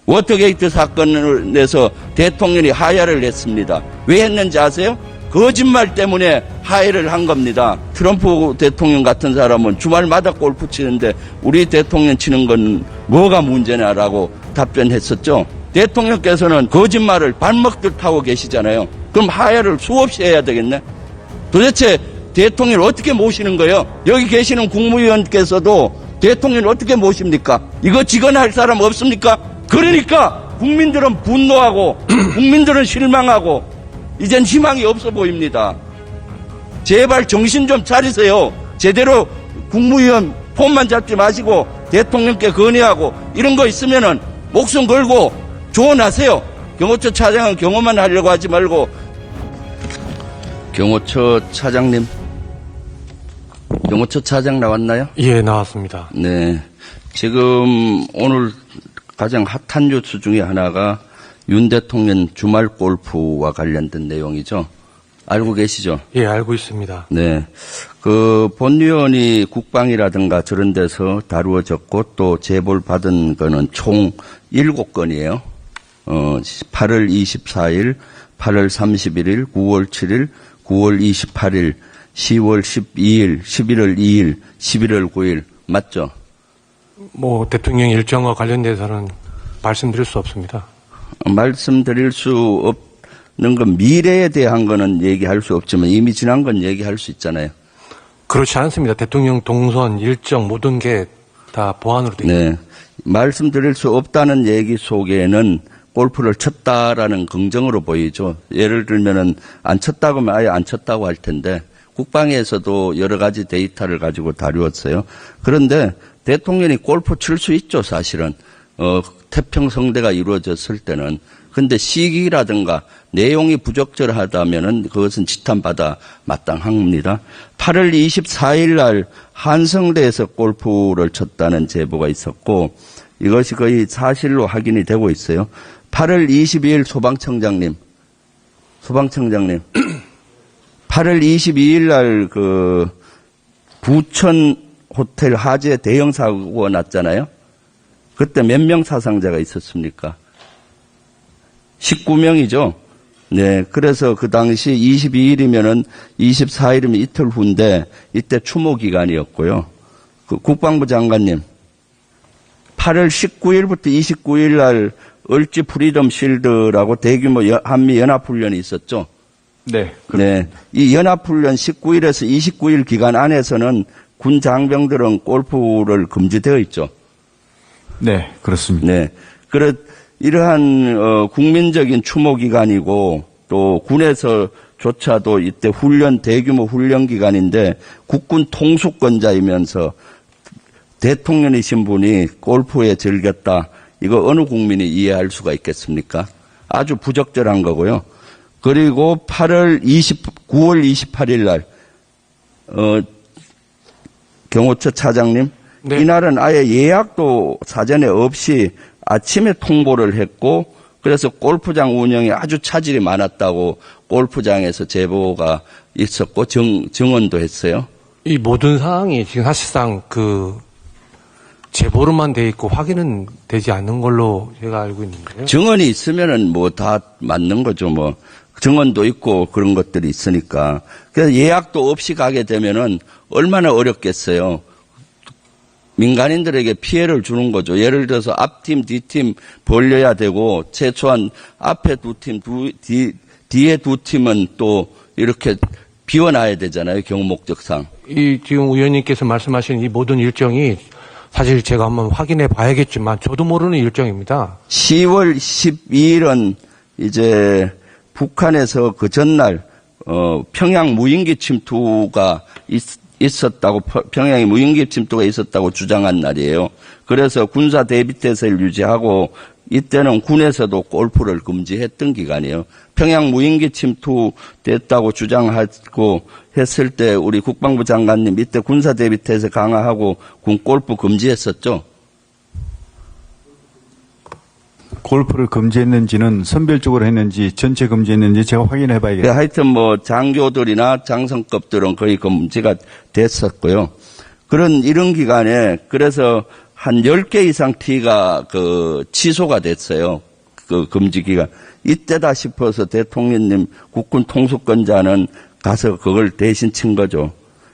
워터게이트 사건을 내서 대통령이 하야를 했습니다. 왜 했는지 아세요? 거짓말 때문에 하야를 한 겁니다. 트럼프 대통령 같은 사람은 주말마다 골프 치는데 우리 대통령 치는 건 뭐가 문제냐라고 답변했었죠. 대통령께서는 거짓말을 발먹듯 하고 계시잖아요. 그럼 하야를 수없이 해야 되겠네. 도대체 대통령을 어떻게 모시는 거예요? 여기 계시는 국무위원께서도 대통령을 어떻게 모십니까? 이거 직언할 사람 없습니까? 그러니까 국민들은 분노하고 국민들은 실망하고 이젠 희망이 없어 보입니다. 제발 정신 좀 차리세요. 제대로 국무위원 폼만 잡지 마시고 대통령께 건의하고 이런 거 있으면은 목숨 걸고 조언하세요. 경호처 차장은 경호만 하려고 하지 말고. 경호처 차장님, 경호처 차장 나왔나요? 예, 나왔습니다. 네. 지금 오늘 가장 핫한 뉴스 중에 하나가 윤 대통령 주말 골프와 관련된 내용이죠. 알고 계시죠? 예, 알고 있습니다. 네. 그 본위원이 국방이라든가 저런 데서 다루어졌고 또 제보를 받은 거는 총 7건이에요. 8월 24일, 8월 31일, 9월 7일, 9월 28일, 10월 12일, 11월 2일, 11월 9일. 맞죠? 뭐 대통령 일정과 관련돼서는 말씀드릴 수 없습니다. 말씀드릴 수 없는 건 미래에 대한 거는 얘기할 수 없지만 이미 지난 건 얘기할 수 있잖아요. 그렇지 않습니다. 대통령 동선, 일정 모든 게 다 보안으로 되어 있습니다. 네. 말씀드릴 수 없다는 얘기 속에는 골프를 쳤다라는 긍정으로 보이죠. 예를 들면은 안 쳤다고 하면 아예 안 쳤다고 할 텐데 국방에서도 여러 가지 데이터를 가지고 다루었어요. 그런데 대통령이 골프 칠 수 있죠, 사실은. 태평성대가 이루어졌을 때는. 근데 시기라든가 내용이 부적절하다면은 그것은 지탄받아 마땅합니다. 8월 24일 날 한성대에서 골프를 쳤다는 제보가 있었고 이것이 거의 사실로 확인이 되고 있어요. 8월 22일 소방청장님. 8월 22일 날 그 부천 호텔 화재 대형 사고가 났잖아요. 그때 몇 명 사상자가 있었습니까? 19명이죠. 네. 그래서 그 당시 22일이면은 24일이면 이틀 후인데 이때 추모 기간이었고요. 그 국방부 장관님. 8월 19일부터 29일 날 을지 프리덤 실드라고 대규모 한미 연합훈련이 있었죠. 네. 네. 이 연합훈련 19일에서 29일 기간 안에서는 군 장병들은 골프를 금지되어 있죠. 네, 그렇습니다. 네. 이러한 국민적인 추모 기간이고 또 군에서조차도 이때 대규모 훈련 기간인데 국군 통수권자이면서 대통령이신 분이 골프에 즐겼다. 이거 어느 국민이 이해할 수가 있겠습니까? 아주 부적절한 거고요. 그리고 9월 28일 날 경호처 차장님, 네. 이날은 아예 예약도 사전에 없이 아침에 통보를 했고 그래서 골프장 운영에 아주 차질이 많았다고 골프장에서 제보가 있었고 증언도 했어요. 이 모든 사항이 지금 사실상 그 제보로만 돼 있고 확인은 되지 않는 걸로 제가 알고 있는데요. 증언이 있으면은 뭐 다 맞는 거죠. 뭐 증언도 있고 그런 것들이 있으니까. 그래서 예약도 없이 가게 되면은 얼마나 어렵겠어요. 민간인들에게 피해를 주는 거죠. 예를 들어서 앞팀, 뒤팀 벌려야 되고 최소한 앞에 두 팀, 뒤에 두 팀은 또 이렇게 비워놔야 되잖아요. 경목적상. 이 지금 의원님께서 말씀하신 이 모든 일정이 사실 제가 한번 확인해 봐야겠지만 저도 모르는 일정입니다. 10월 12일은 이제 북한에서 그 전날 평양 무인기 침투가 있었다고, 평양에 무인기 침투가 있었다고 주장한 날이에요. 그래서 군사 대비태세를 유지하고 이때는 군에서도 골프를 금지했던 기간이에요. 평양 무인기 침투됐다고 주장하고 했을 때 우리 국방부 장관님 이때 군사 대비태세 강화하고 군 골프 금지했었죠. 골프를 금지했는지는 선별적으로 했는지 전체 금지했는지 제가 확인해 봐야겠습니다. 하여튼 뭐 장교들이나 장성급들은 거의 금지가 됐었고요. 이런 기간에 그래서 한 10개 이상 T가 취소가 됐어요. 금지 기간. 이때다 싶어서 대통령님 국군 통수권자는 가서 그걸 대신 친 거죠.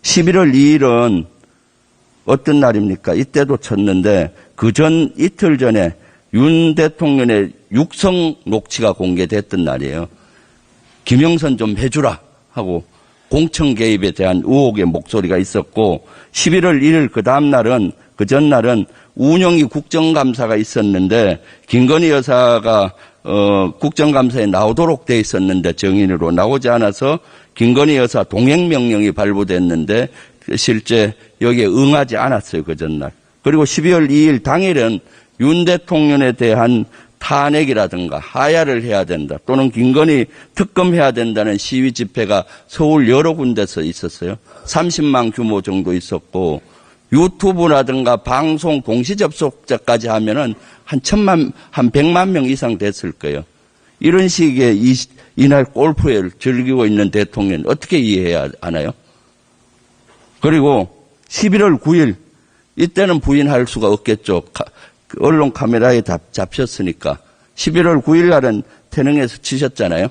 11월 2일은 어떤 날입니까? 이때도 쳤는데 이틀 전에 윤 대통령의 육성 녹취가 공개됐던 날이에요. 김영선 좀 해주라 하고 공천 개입에 대한 의혹의 목소리가 있었고 11월 1일 그 전날은 우은영이 국정감사가 있었는데 김건희 여사가 국정감사에 나오도록 돼 있었는데 정인으로 나오지 않아서 김건희 여사 동행명령이 발부됐는데 실제 여기에 응하지 않았어요. 그 전날. 그리고 12월 2일 당일은 윤 대통령에 대한 탄핵이라든가 하야를 해야 된다 또는 김건희 특검해야 된다는 시위 집회가 서울 여러 군데서 있었어요. 30만 규모 정도 있었고 유튜브라든가 방송 동시 접속자까지 하면은 한 100만 명 이상 됐을 거예요. 이런 식의 이날 골프회를 즐기고 있는 대통령 어떻게 이해해야 하나요? 그리고 11월 9일 이때는 부인할 수가 없겠죠. 언론 카메라에 잡혔으니까. 11월 9일 날은 태릉에서 치셨잖아요.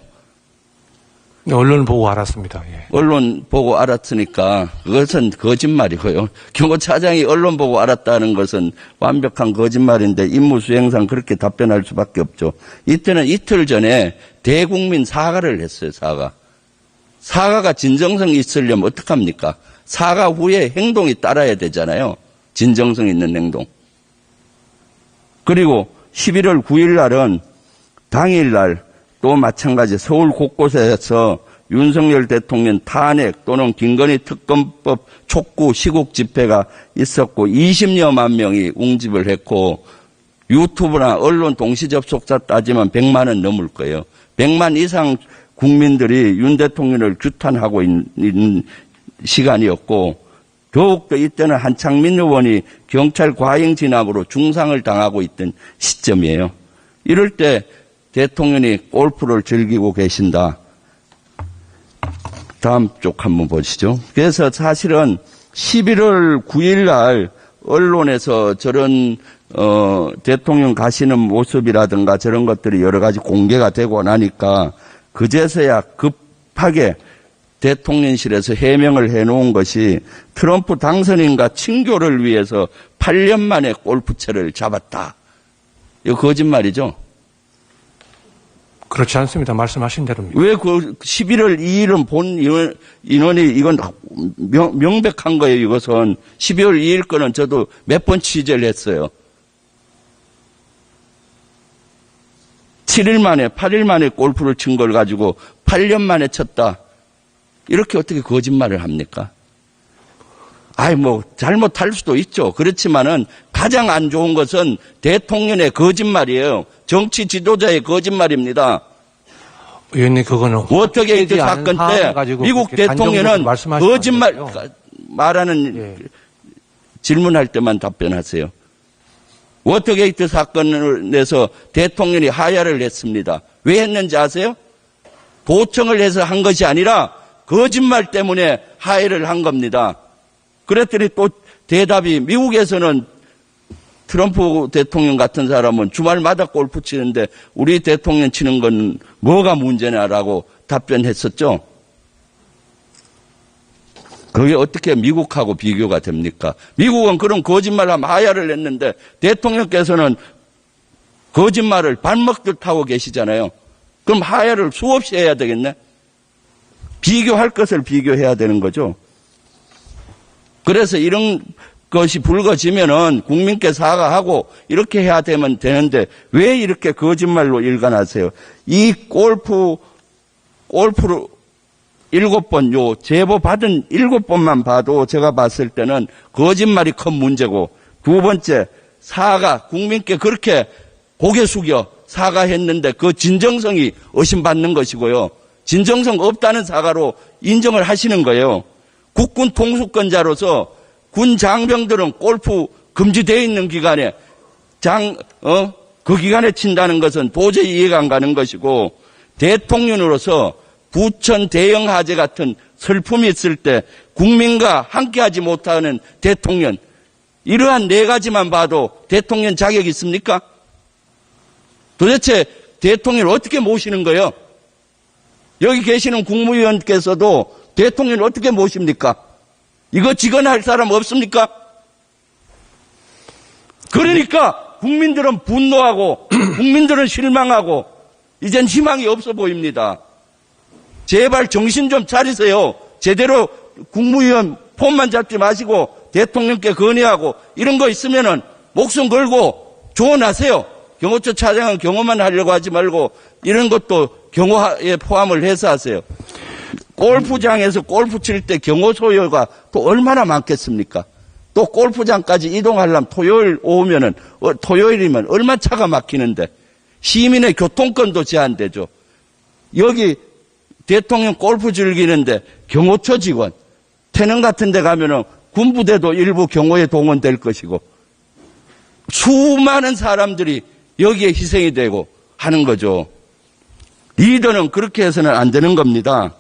네, 언론 보고 알았습니다. 예. 언론 보고 알았으니까 그것은 거짓말이고요. 경호차장이 언론 보고 알았다는 것은 완벽한 거짓말인데 임무 수행상 그렇게 답변할 수밖에 없죠. 이때는 이틀 전에 대국민 사과를 했어요. 사과가 진정성이 있으려면 어떡합니까? 사과 후에 행동이 따라야 되잖아요. 진정성 있는 행동. 그리고 11월 9일 날은 당일날 또 마찬가지 서울 곳곳에서 윤석열 대통령 탄핵 또는 김건희 특검법 촉구 시국 집회가 있었고 20여만 명이 웅집을 했고 유튜브나 언론 동시 접속자 따지면 100만은 넘을 거예요. 100만 이상 국민들이 윤 대통령을 규탄하고 있는 시간이었고 더욱더 이때는 한창민 의원이 경찰 과잉 진압으로 중상을 당하고 있던 시점이에요. 이럴 때 대통령이 골프를 즐기고 계신다. 다음 쪽 한번 보시죠. 그래서 사실은 11월 9일 날 언론에서 저런 대통령 가시는 모습이라든가 저런 것들이 여러 가지 공개가 되고 나니까 그제서야 급하게 대통령실에서 해명을 해놓은 것이 트럼프 당선인과 친교를 위해서 8년 만에 골프채를 잡았다. 이거 거짓말이죠? 그렇지 않습니다. 말씀하신 대로입니다. 왜 그 11월 2일은 본 인원이 이건 명백한 거예요. 이것은 12월 2일 거는 저도 몇 번 취재를 했어요. 7일 만에 8일 만에 골프를 친 걸 가지고 8년 만에 쳤다. 이렇게 어떻게 거짓말을 합니까? 잘못할 수도 있죠. 그렇지만은 가장 안 좋은 것은 대통령의 거짓말이에요. 정치 지도자의 거짓말입니다. 의원님, 그거는 워터게이트 사건 때 미국 대통령은 거짓말 말하는 질문할 때만 답변하세요. 워터게이트 사건을 내서 대통령이 하야를 했습니다. 왜 했는지 아세요? 도청을 해서 한 것이 아니라 거짓말 때문에 하야를 한 겁니다. 그랬더니 또 대답이 미국에서는 트럼프 대통령 같은 사람은 주말마다 골프 치는데 우리 대통령 치는 건 뭐가 문제냐라고 답변했었죠. 그게 어떻게 미국하고 비교가 됩니까? 미국은 그런 거짓말하면 하야를 했는데 대통령께서는 거짓말을 밥 먹듯 하고 계시잖아요. 그럼 하야를 수없이 해야 되겠네? 비교할 것을 비교해야 되는 거죠. 그래서 이런 것이 불거지면은 국민께 사과하고 이렇게 해야 되는데 왜 이렇게 거짓말로 일관하세요? 이 골프를 7번, 제보 받은 7번만 봐도 제가 봤을 때는 거짓말이 큰 문제고, 두 번째, 국민께 그렇게 고개 숙여 사과했는데 그 진정성이 의심받는 것이고요. 진정성 없다는 사과로 인정을 하시는 거예요. 국군 통수권자로서 군 장병들은 골프 금지되어 있는 기간에 그 기간에 친다는 것은 도저히 이해가 안 가는 것이고, 대통령으로서 부천 대형 화재 같은 슬픔이 있을 때 국민과 함께하지 못하는 대통령, 이러한 네 가지만 봐도 대통령 자격이 있습니까? 도대체 대통령을 어떻게 모시는 거예요? 여기 계시는 국무위원께서도 대통령을 어떻게 모십니까? 이거 직언할 사람 없습니까? 그러니까 국민들은 분노하고 국민들은 실망하고 이젠 희망이 없어 보입니다. 제발 정신 좀 차리세요. 제대로 국무위원 폼만 잡지 마시고 대통령께 건의하고 이런 거 있으면은 목숨 걸고 조언하세요. 경호처 차장은 경호만 하려고 하지 말고 이런 것도 경호에 포함을 해서 하세요. 골프장에서 골프 칠 때 경호 소요가 또 얼마나 많겠습니까? 또 골프장까지 이동하려면 토요일이면 얼마나 차가 막히는데 시민의 교통권도 제한되죠. 여기 대통령 골프 즐기는데 경호처 직원, 태릉 같은 데 가면은 군부대도 일부 경호에 동원될 것이고 수많은 사람들이 여기에 희생이 되고 하는 거죠. 리더는 그렇게 해서는 안 되는 겁니다.